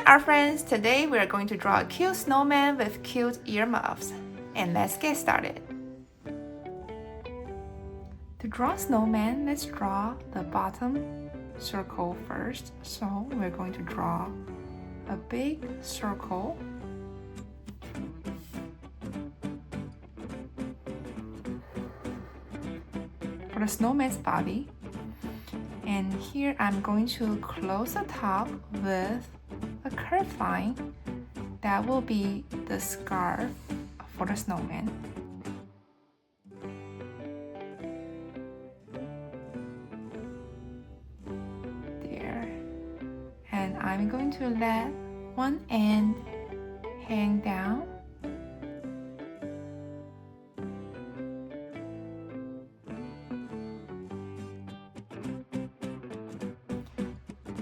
art friends, today we are going to draw a cute snowman with cute earmuffs. And let's get started. To draw a snowman, let's draw the bottom circle first. So we're going to draw a big circle. For the snowman's body. And here I'm going to close the top with a curved line. That will be the scarf for the snowman. There. And I'm going to let one end hang down.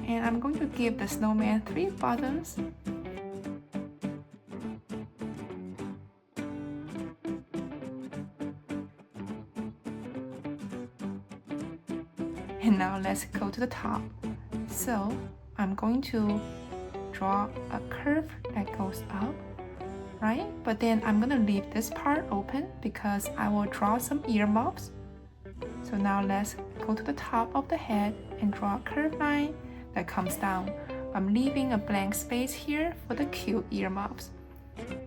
And I'm going to give the snowman 3 buttons. And now let's go to the top. So I'm going to draw a curve that goes up, right? But then I'm going to leave this part open because I will draw some earmuffs. So now let's go to the top of the head and draw a curved line that comes down. I'm leaving a blank space here for the cute earmuffs.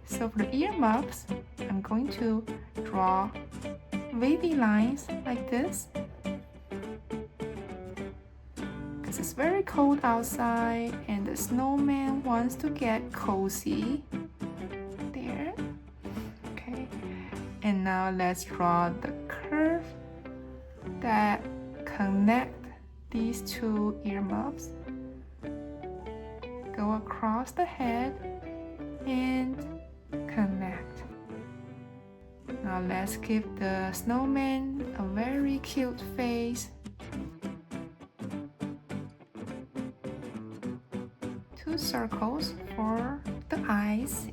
So for the earmuffs, I'm going to draw wavy lines like this. Because it's very cold outside and the snowman wants to get cozy. There. Okay. And now let's draw the curve that connect these 2 earmuffs. Go across the head and connect. Now let's give the snowman a very cute face. 2 circles for the eyes.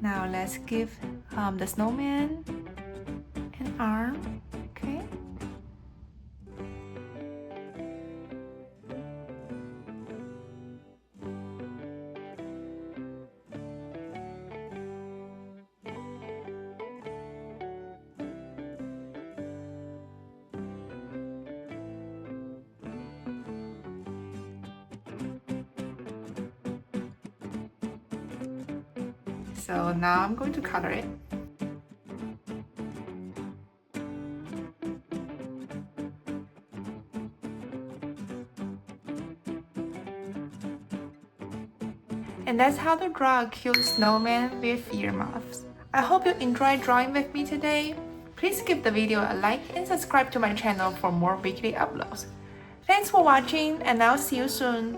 Now let's give the snowman an arm. Okay. So now I'm going to color it. And that's how to draw a cute snowman with earmuffs. I hope you enjoyed drawing with me today. Please give the video a like and subscribe to my channel for more weekly uploads. Thanks for watching and I'll see you soon.